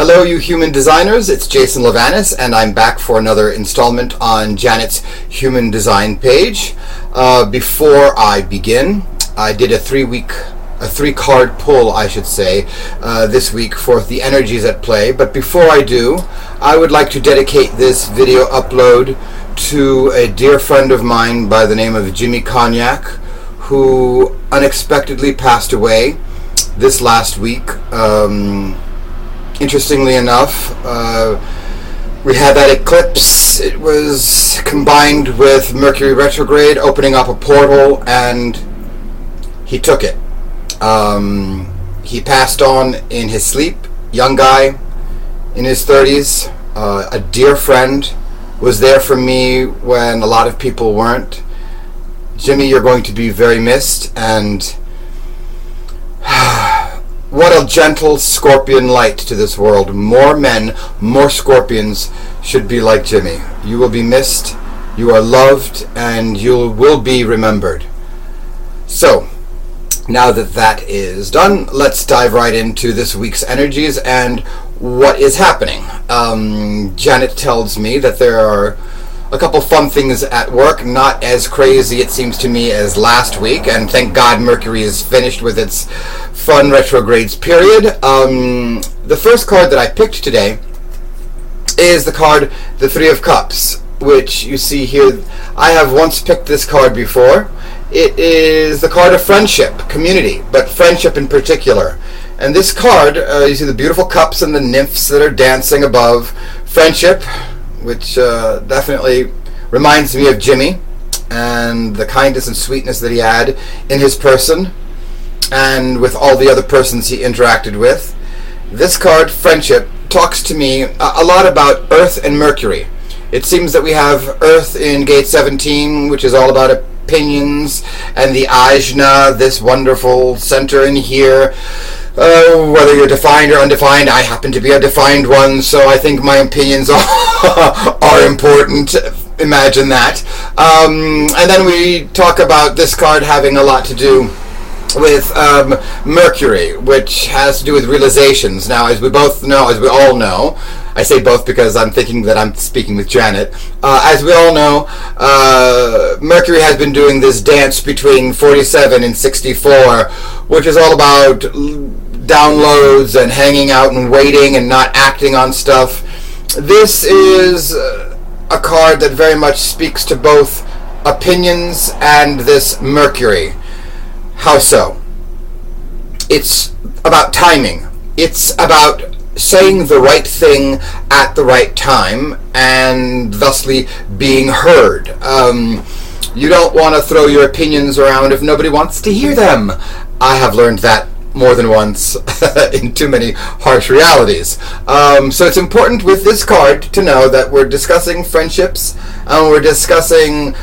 Hello, you human designers. It's Jason Livanis, and I'm back for another installment on Janet's Human Design page. Before I begin, I did a three-card pull, I should say, this week for the energies at play. But before I do, I would like to dedicate this video upload to a dear friend of mine by the name of Jimmy Cognac, who unexpectedly passed away this last week. Interestingly enough, we had that eclipse. It was combined with Mercury retrograde, opening up a portal, and he took it. He passed on in his sleep, young guy, in his 30s, a dear friend, was there for me when a lot of people weren't. Jimmy, you're going to be very missed, and what a gentle scorpion light to this world. More men, more scorpions should be like Jimmy. You will be missed, you are loved, and you will be remembered. So, now that that is done, let's dive right into this week's energies and what is happening. Janet tells me that there are a couple fun things at work, not as crazy, it seems to me, as last week, and thank God Mercury is finished with its fun retrogrades period. The first card that I picked today is the card, the Three of Cups, which you see here. I have once picked this card before. It is the card of friendship, community, but friendship in particular. And this card, you see the beautiful cups and the nymphs that are dancing above. Friendship, which definitely reminds me of Jimmy and the kindness and sweetness that he had in his person and with all the other persons he interacted with. This card, friendship, talks to me a lot about Earth and Mercury. It seems that we have Earth in gate 17, which is all about opinions, and the Ajna, this wonderful center in here. Whether you're defined or undefined, I happen to be a defined one, so I think my opinions are important. Imagine that. And then we talk about this card having a lot to do with Mercury, which has to do with realizations. Now, as we all know, I say both because I'm thinking that I'm speaking with Janet. As we all know, Mercury has been doing this dance between 47 and 64, which is all about downloads and hanging out and waiting and not acting on stuff. This is a card that very much speaks to both opinions and this Mercury. How so? It's about timing. It's about saying the right thing at the right time and thusly being heard. You don't want to throw your opinions around if nobody wants to hear them. I have learned that more than once in too many harsh realities. So it's important with this card to know that we're discussing friendships and we're discussing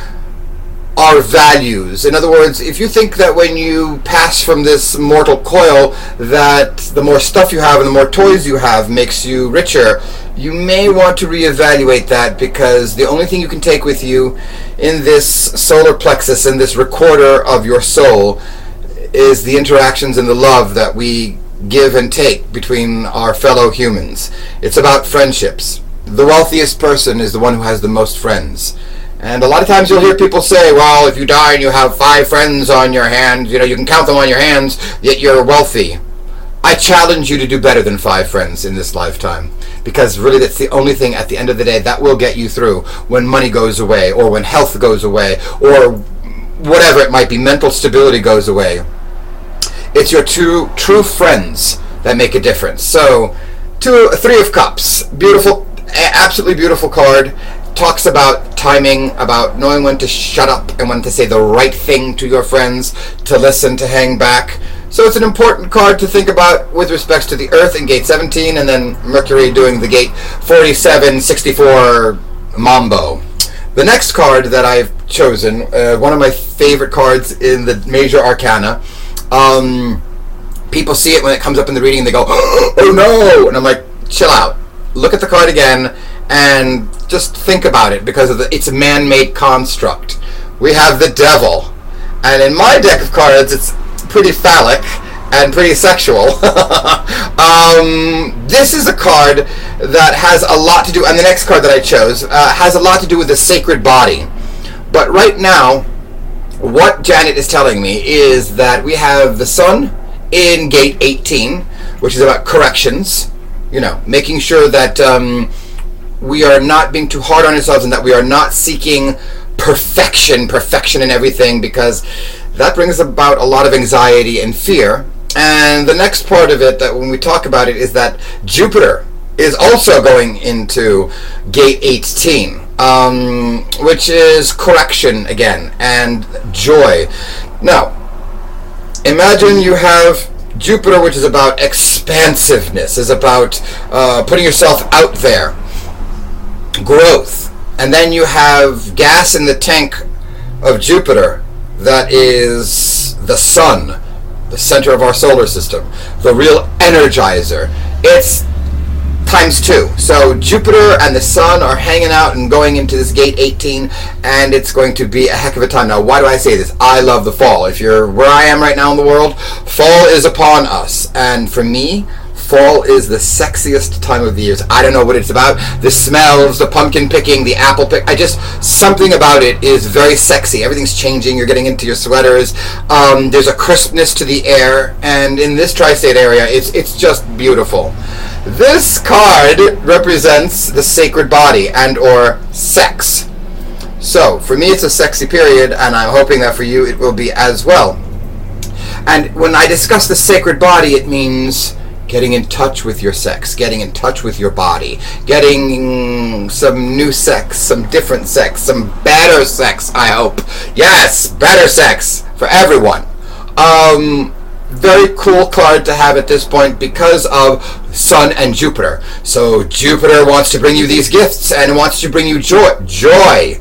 our values. In other words, if you think that when you pass from this mortal coil that the more stuff you have and the more toys you have makes you richer, you may want to reevaluate that, because the only thing you can take with you in this solar plexus, in this recorder of your soul, is the interactions and the love that we give and take between our fellow humans. It's about friendships. The wealthiest person is the one who has the most friends. And a lot of times you'll hear people say, well, if you die and you have 5 friends on your hand, you can count them on your hands, yet you're wealthy. I challenge you to do better than 5 friends in this lifetime, because really that's the only thing at the end of the day that will get you through when money goes away, or when health goes away, or whatever it might be, mental stability goes away. It's your true friends that make a difference. So, Three of Cups, beautiful, absolutely beautiful card. Talks about timing, about knowing when to shut up and when to say the right thing to your friends, to listen, to hang back. So it's an important card to think about with respects to the Earth in gate 17, and then Mercury doing the gate 47, 64 mambo. The next card that I've chosen, one of my favorite cards in the major arcana. People see it when it comes up in the reading and they go, oh no! And I'm like, chill out. Look at the card again and just think about it, because it's a man-made construct. We have the Devil. And in my deck of cards, it's pretty phallic and pretty sexual. this is a card that has a lot to do, and the next card that I chose has a lot to do with the sacred body. But right now, what Janet is telling me is that we have the sun in gate 18, which is about corrections, making sure that we are not being too hard on ourselves and that we are not seeking perfection in everything, because that brings about a lot of anxiety and fear. And the next part of it, that when we talk about it, is that Jupiter is also going into gate 18, which is correction again and joy. Now, imagine you have Jupiter, which is about expansiveness, is about putting yourself out there, growth. And then you have gas in the tank of Jupiter, that is the sun, the center of our solar system, the real energizer. It's times 2. So Jupiter and the sun are hanging out and going into this gate 18, and it's going to be a heck of a time. Now, why do I say this? I love the fall. If you're where I am right now in the world, fall is upon us. And for me, fall is the sexiest time of the year. I don't know what it's about. The smells, the pumpkin picking, the apple pick. Something about it is very sexy. Everything's changing. You're getting into your sweaters. There's a crispness to the air. And in this tri-state area, it's just beautiful. This card represents the sacred body and or sex. So, for me, it's a sexy period, and I'm hoping that for you it will be as well. And when I discuss the sacred body, it means getting in touch with your sex, getting in touch with your body, getting some new sex, some different sex, some better sex, I hope. Yes, better sex for everyone. Very cool card to have at this point because of Sun and Jupiter. So Jupiter wants to bring you these gifts and wants to bring you joy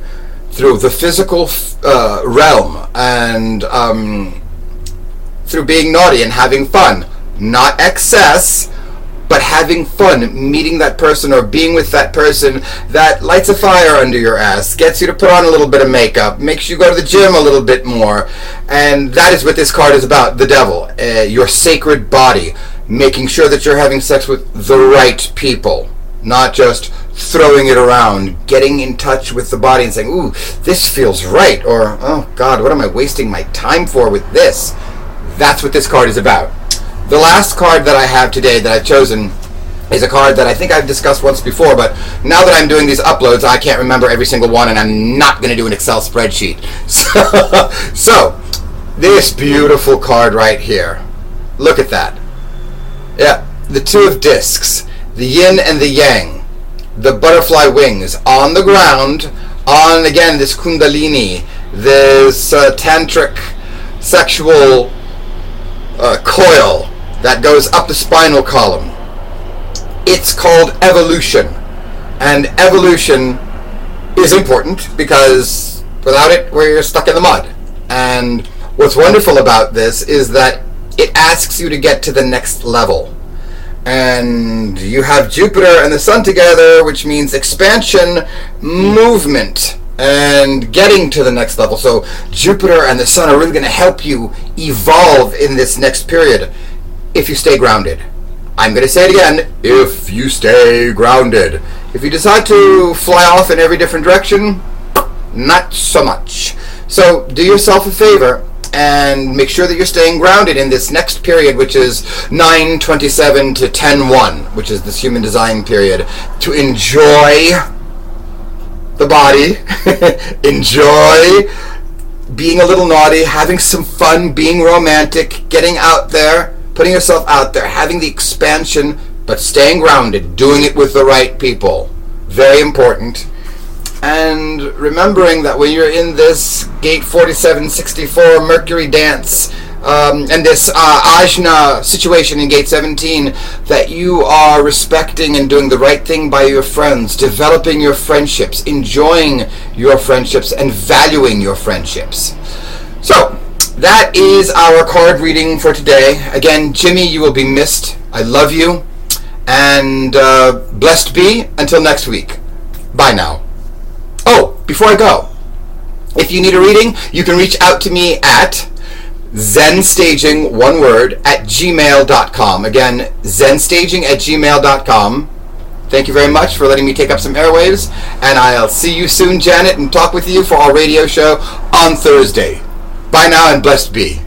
through the physical realm, and through being naughty and having fun. Not excess, but having fun, meeting that person or being with that person that lights a fire under your ass, gets you to put on a little bit of makeup, makes you go to the gym a little bit more. And that is what this card is about, the devil, your sacred body, making sure that you're having sex with the right people, not just throwing it around, getting in touch with the body and saying, ooh, this feels right, or, oh God, what am I wasting my time for with this? That's what this card is about. The last card that I have today that I've chosen is a card that I think I've discussed once before, but now that I'm doing these uploads, I can't remember every single one, and I'm not going to do an Excel spreadsheet. So, this beautiful card right here. Look at that. Yeah, the 2 of discs, the yin and the yang, the butterfly wings on the ground, on, again, this kundalini, this tantric sexual coil that goes up the spinal column. It's called evolution. And evolution is important because without it, we're stuck in the mud. And what's wonderful about this is that it asks you to get to the next level. And you have Jupiter and the Sun together, which means expansion, movement, and getting to the next level. So Jupiter and the Sun are really going to help you evolve in this next period if you stay grounded. I'm going to say it again, if you stay grounded. If you decide to fly off in every different direction, not so much. So do yourself a favor and make sure that you're staying grounded in this next period, which is 9/27 to 10/1, which is this human design period, to enjoy the body, enjoy being a little naughty, having some fun, being romantic, getting out there, putting yourself out there, having the expansion, but staying grounded, doing it with the right people. Very important. And remembering that when you're in this gate 4764 Mercury dance, and this Ajna situation in gate 17, that you are respecting and doing the right thing by your friends, developing your friendships, enjoying your friendships, and valuing your friendships. So, that is our card reading for today. Again, Jimmy, you will be missed. I love you. And blessed be until next week. Bye now. Oh, before I go, if you need a reading, you can reach out to me at zenstaging, one word, at gmail.com. Again, zenstaging at gmail.com. Thank you very much for letting me take up some airwaves, and I'll see you soon, Janet, and talk with you for our radio show on Thursday. Bye now, and blessed be.